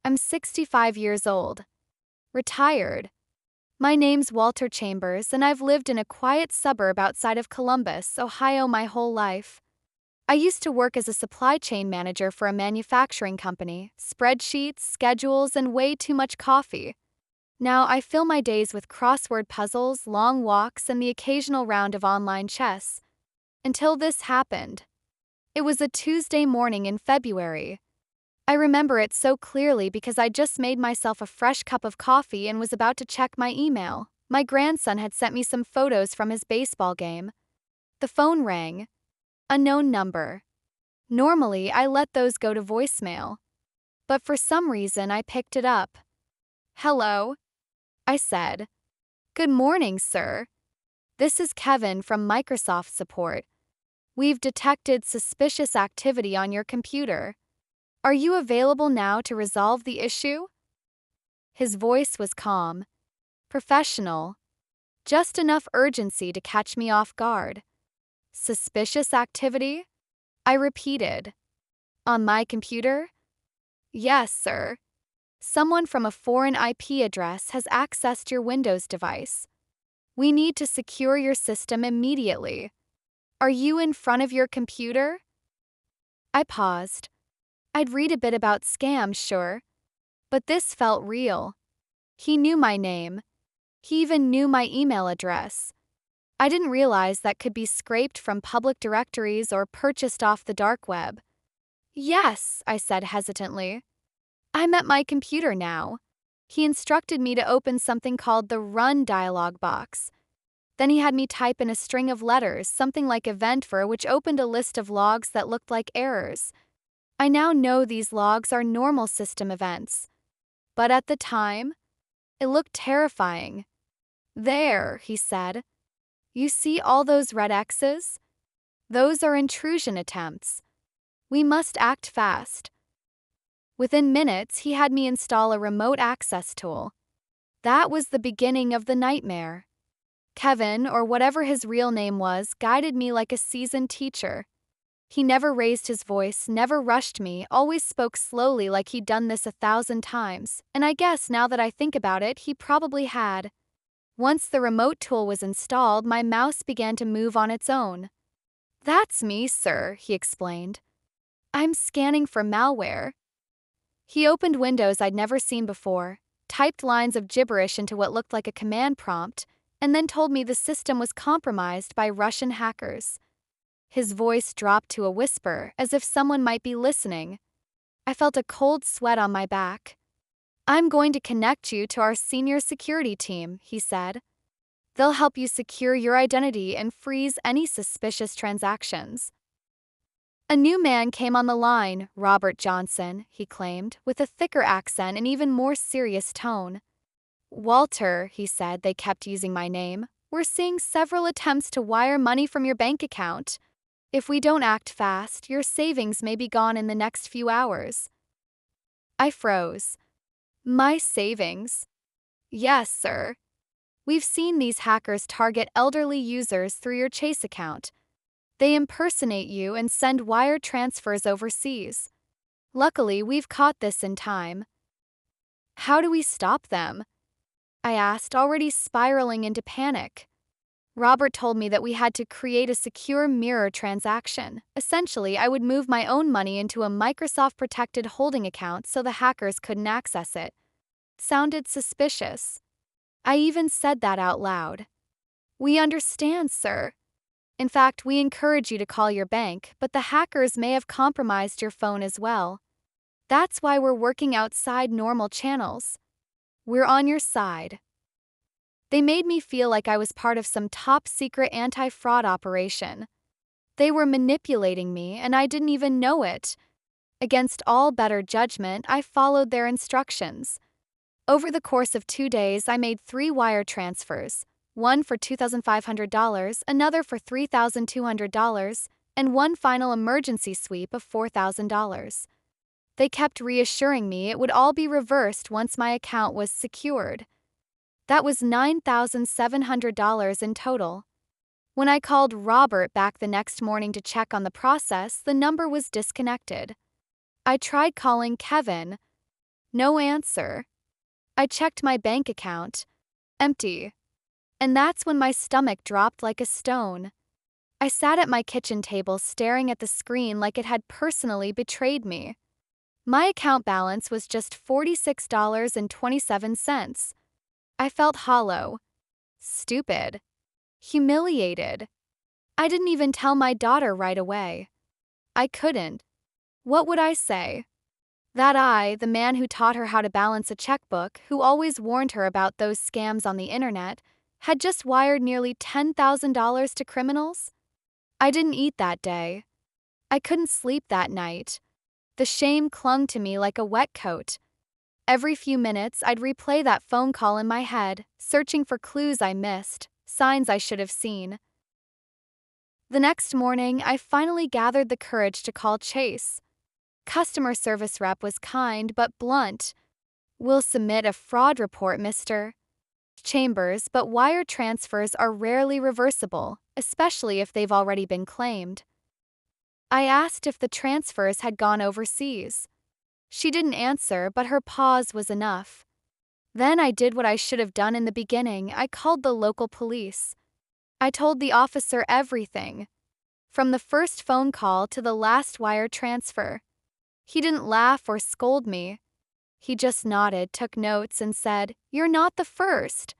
I'm 65 years old. Retired. My name's Walter Chambers, and I've lived in a quiet suburb outside of Columbus, Ohio my whole life. I used to work as a supply chain manager for a manufacturing company, spreadsheets, schedules, and way too much coffee. Now I fill my days with crossword puzzles, long walks, and the occasional round of online chess. Until this happened. It was a Tuesday morning in February. I remember it so clearly because I just made myself a fresh cup of coffee and was about to check my email. My grandson had sent me some photos from his baseball game. The phone rang. Unknown number. Normally, I let those go to voicemail. But for some reason, I picked it up. "Hello," I said. "Good morning, sir. This is Kevin from Microsoft Support. We've detected suspicious activity on your computer. Are you available now to resolve the issue?" His voice was calm, professional, just enough urgency to catch me off guard. "Suspicious activity?" I repeated. "On my computer?" "Yes, sir. Someone from a foreign IP address has accessed your Windows device. We need to secure your system immediately. Are you in front of your computer?" I paused. I'd read a bit about scams, sure, but this felt real. He knew my name. He even knew my email address. I didn't realize that could be scraped from public directories or purchased off the dark web. "Yes," I said hesitantly. "I'm at my computer now." He instructed me to open something called the Run dialog box. Then he had me type in a string of letters, something like eventver, which opened a list of logs that looked like errors. I now know these logs are normal system events. But at the time, it looked terrifying. "There," he said. "You see all those red X's? Those are intrusion attempts. We must act fast." Within minutes, he had me install a remote access tool. That was the beginning of the nightmare. Kevin, or whatever his real name was, guided me like a seasoned teacher. He never raised his voice, never rushed me, always spoke slowly like he'd done this 1,000 times, and I guess now that I think about it, he probably had. Once the remote tool was installed, my mouse began to move on its own. "That's me, sir," he explained. "I'm scanning for malware." He opened windows I'd never seen before, typed lines of gibberish into what looked like a command prompt, and then told me the system was compromised by Russian hackers. His voice dropped to a whisper, as if someone might be listening. I felt a cold sweat on my back. "I'm going to connect you to our senior security team," he said. "They'll help you secure your identity and freeze any suspicious transactions." A new man came on the line, Robert Johnson, he claimed, with a thicker accent and even more serious tone. "Walter," he said, they kept using my name, "we're seeing several attempts to wire money from your bank account. If we don't act fast, your savings may be gone in the next few hours." I froze. "My savings?" "Yes, sir. We've seen these hackers target elderly users through your Chase account. They impersonate you and send wire transfers overseas. Luckily, we've caught this in time." "How do we stop them?" I asked, already spiraling into panic. Robert told me that we had to create a secure mirror transaction. Essentially, I would move my own money into a Microsoft-protected holding account so the hackers couldn't access it. Sounded suspicious. I even said that out loud. "We understand, sir. In fact, we encourage you to call your bank, but the hackers may have compromised your phone as well. That's why we're working outside normal channels. We're on your side." They made me feel like I was part of some top-secret anti-fraud operation. They were manipulating me, and I didn't even know it. Against all better judgment, I followed their instructions. Over the course of 2 days, I made 3 wire transfers, one for $2,500, another for $3,200, and one final emergency sweep of $4,000. They kept reassuring me it would all be reversed once my account was secured. That was $9,700 in total. When I called Robert back the next morning to check on the process, the number was disconnected. I tried calling Kevin, No answer. I checked my bank account. Empty. And that's when my stomach dropped like a stone. I sat at my kitchen table staring at the screen like it had personally betrayed me. My account balance was just $46.27. I felt hollow, stupid, humiliated. I didn't even tell my daughter right away. I couldn't. What would I say? That I, the man who taught her how to balance a checkbook, who always warned her about those scams on the internet, had just wired nearly $10,000 to criminals? I didn't eat that day. I couldn't sleep that night. The shame clung to me like a wet coat. Every few minutes, I'd replay that phone call in my head, searching for clues I missed, signs I should have seen. The next morning, I finally gathered the courage to call Chase. Customer service rep was kind but blunt. "We'll submit a fraud report, Mr. Chambers, but wire transfers are rarely reversible, especially if they've already been claimed." I asked if the transfers had gone overseas. She didn't answer, but her pause was enough. Then I did what I should have done in the beginning. I called the local police. I told the officer everything, from the first phone call to the last wire transfer. He didn't laugh or scold me. He just nodded, took notes, and said, "You're not the first,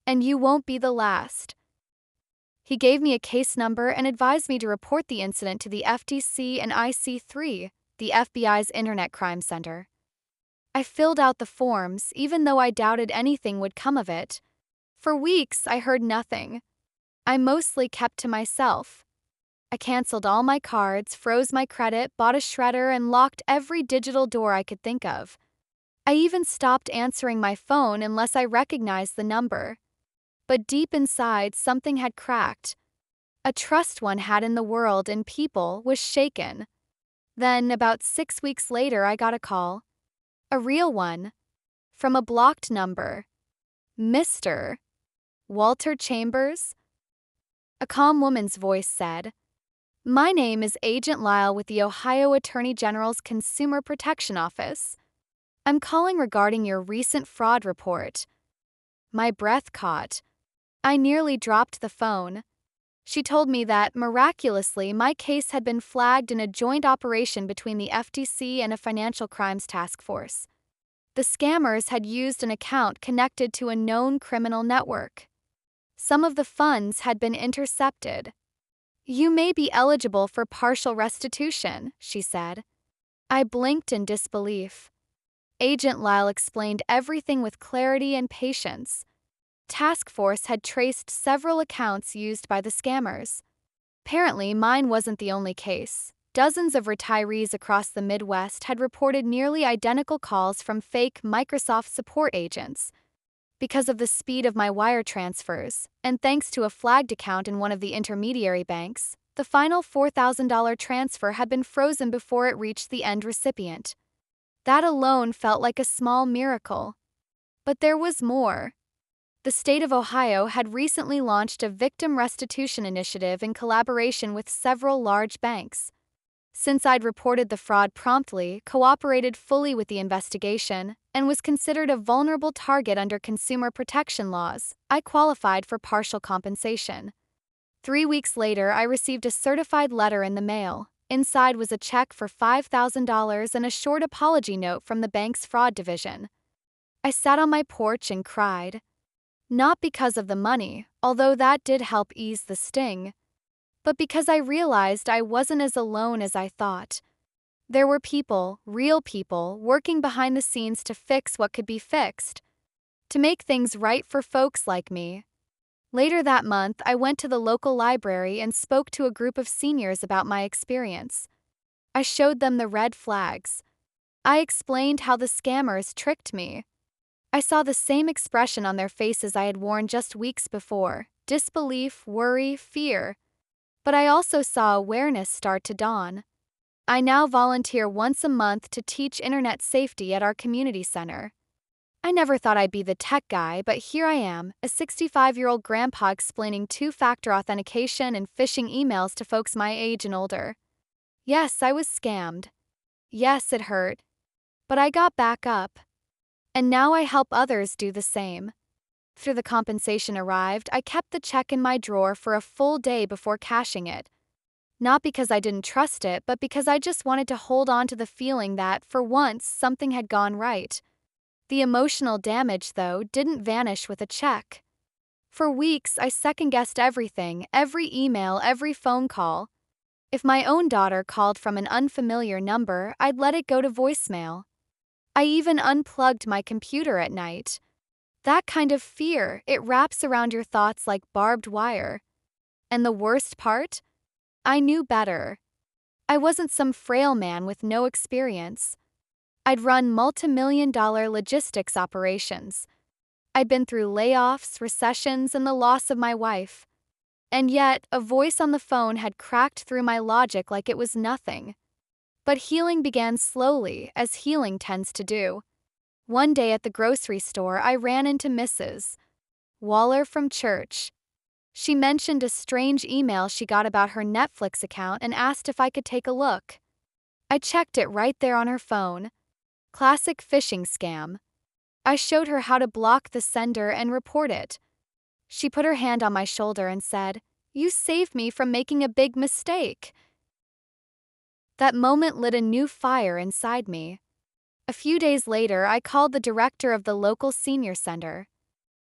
and you won't be the last." He gave me a case number and advised me to report the incident to the FTC and IC3, the FBI's Internet Crime Center. I filled out the forms, even though I doubted anything would come of it. For weeks, I heard nothing. I mostly kept to myself. I canceled all my cards, froze my credit, bought a shredder, and locked every digital door I could think of. I even stopped answering my phone unless I recognized the number. But deep inside, something had cracked. A trust one had in the world and people was shaken. Then, about 6 weeks later, I got a call. A real one. From a blocked number. "Mr. Walter Chambers?" A calm woman's voice said, "My name is Agent Lyle with the Ohio Attorney General's Consumer Protection Office. I'm calling regarding your recent fraud report." My breath caught. I nearly dropped the phone. She told me that, miraculously, my case had been flagged in a joint operation between the FTC and a financial crimes task force. The scammers had used an account connected to a known criminal network. Some of the funds had been intercepted. "You may be eligible for partial restitution," she said. I blinked in disbelief. Agent Lyle explained everything with clarity and patience. Task Force had traced several accounts used by the scammers. Apparently, mine wasn't the only case. Dozens of retirees across the Midwest had reported nearly identical calls from fake Microsoft support agents. Because of the speed of my wire transfers, and thanks to a flagged account in one of the intermediary banks, the final $4,000 transfer had been frozen before it reached the end recipient. That alone felt like a small miracle. But there was more. The state of Ohio had recently launched a victim restitution initiative in collaboration with several large banks. Since I'd reported the fraud promptly, cooperated fully with the investigation, and was considered a vulnerable target under consumer protection laws, I qualified for partial compensation. 3 weeks later, I received a certified letter in the mail. Inside was a check for $5,000 and a short apology note from the bank's fraud division. I sat on my porch and cried. Not because of the money, although that did help ease the sting, but because I realized I wasn't as alone as I thought. There were people, real people, working behind the scenes to fix what could be fixed, to make things right for folks like me. Later that month, I went to the local library and spoke to a group of seniors about my experience. I showed them the red flags. I explained how the scammers tricked me. I saw the same expression on their faces I had worn just weeks before: disbelief, worry, fear. But I also saw awareness start to dawn. I now volunteer once a month to teach internet safety at our community center. I never thought I'd be the tech guy, but here I am, a 65-year-old grandpa explaining two-factor authentication and phishing emails to folks my age and older. Yes, I was scammed. Yes, it hurt. But I got back up. And now I help others do the same. After the compensation arrived, I kept the check in my drawer for a full day before cashing it. Not because I didn't trust it, but because I just wanted to hold on to the feeling that, for once, something had gone right. The emotional damage, though, didn't vanish with a check. For weeks, I second-guessed everything, every email, every phone call. If my own daughter called from an unfamiliar number, I'd let it go to voicemail. I even unplugged my computer at night. That kind of fear, it wraps around your thoughts like barbed wire. And the worst part? I knew better. I wasn't some frail man with no experience. I'd run multi-million-dollar logistics operations. I'd been through layoffs, recessions, and the loss of my wife. And yet, a voice on the phone had cracked through my logic like it was nothing. But healing began slowly, as healing tends to do. One day at the grocery store, I ran into Mrs. Waller from church. She mentioned a strange email she got about her Netflix account and asked if I could take a look. I checked it right there on her phone. Classic phishing scam. I showed her how to block the sender and report it. She put her hand on my shoulder and said, "You saved me from making a big mistake." That moment lit a new fire inside me. A few days later, I called the director of the local senior center.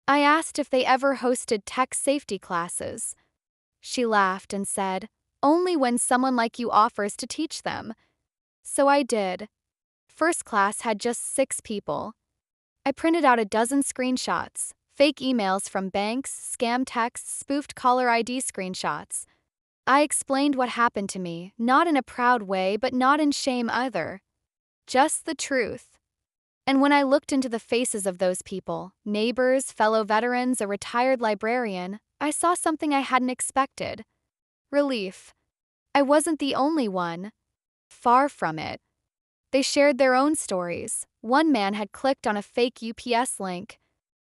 I asked if they ever hosted tech safety classes. She laughed and said, "Only when someone like you offers to teach them." So I did. First class had just 6 people. I printed out a dozen screenshots, fake emails from banks, scam texts, spoofed caller ID screenshots. I explained what happened to me, not in a proud way, but not in shame either. Just the truth. And when I looked into the faces of those people, neighbors, fellow veterans, a retired librarian, I saw something I hadn't expected. Relief. I wasn't the only one. Far from it. They shared their own stories. One man had clicked on a fake UPS link.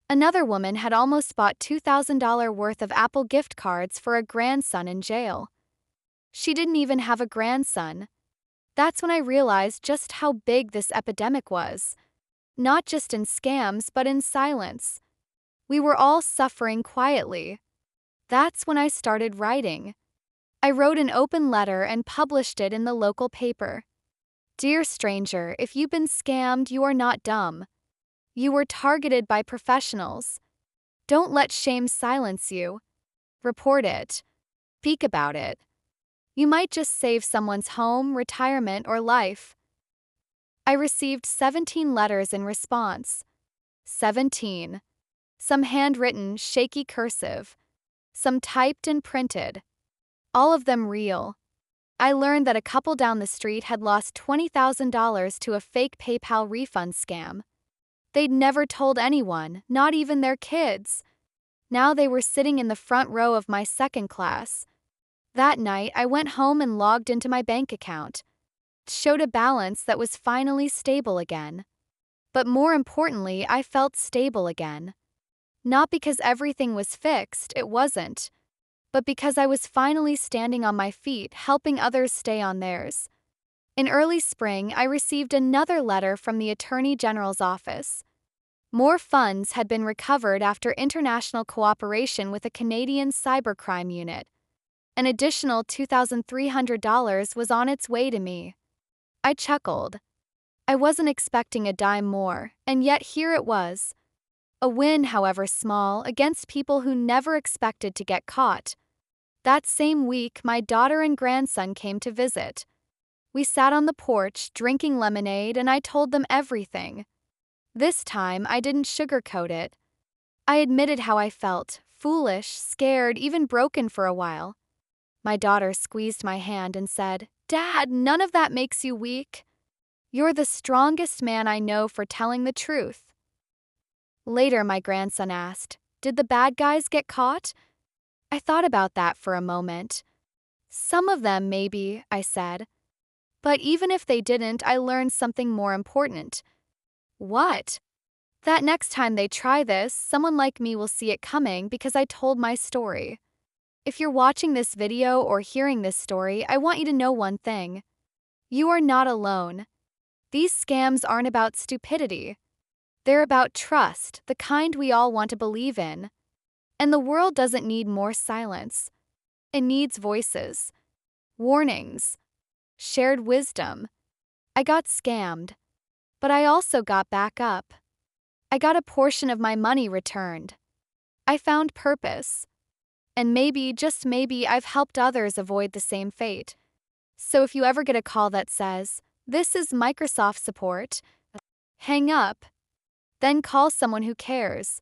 Another woman had almost bought $2,000 worth of Apple gift cards for a grandson in jail. She didn't even have a grandson. That's when I realized just how big this epidemic was. Not just in scams, but in silence. We were all suffering quietly. That's when I started writing. I wrote an open letter and published it in the local paper. Dear stranger, if you've been scammed, you are not dumb. You were targeted by professionals. Don't let shame silence you. Report it. Speak about it. You might just save someone's home, retirement, or life. I received 17 letters in response. 17. Some handwritten, shaky cursive. Some typed and printed. All of them real. I learned that a couple down the street had lost $20,000 to a fake PayPal refund scam. They'd never told anyone, not even their kids. Now they were sitting in the front row of my second class. That night, I went home and logged into my bank account. It showed a balance that was finally stable again. But more importantly, I felt stable again. Not because everything was fixed, it wasn't. But because I was finally standing on my feet, helping others stay on theirs. In early spring, I received another letter from the Attorney General's office. More funds had been recovered after international cooperation with a Canadian cybercrime unit. An additional $2,300 was on its way to me. I chuckled. I wasn't expecting a dime more, and yet here it was. A win, however small, against people who never expected to get caught. That same week, my daughter and grandson came to visit. We sat on the porch, drinking lemonade, and I told them everything. This time, I didn't sugarcoat it. I admitted how I felt, foolish, scared, even broken for a while. My daughter squeezed my hand and said, "Dad, none of that makes you weak. You're the strongest man I know for telling the truth." Later, my grandson asked, "Did the bad guys get caught?" I thought about that for a moment. "Some of them, maybe," I said. "But even if they didn't, I learned something more important." "What?" "That next time they try this, someone like me will see it coming because I told my story." If you're watching this video or hearing this story, I want you to know one thing. You are not alone. These scams aren't about stupidity. They're about trust, the kind we all want to believe in. And the world doesn't need more silence. It needs voices, warnings, shared wisdom. I got scammed, but I also got back up. I got a portion of my money returned. I found purpose. And maybe, just maybe, I've helped others avoid the same fate. So if you ever get a call that says, "This is Microsoft support," hang up, then call someone who cares.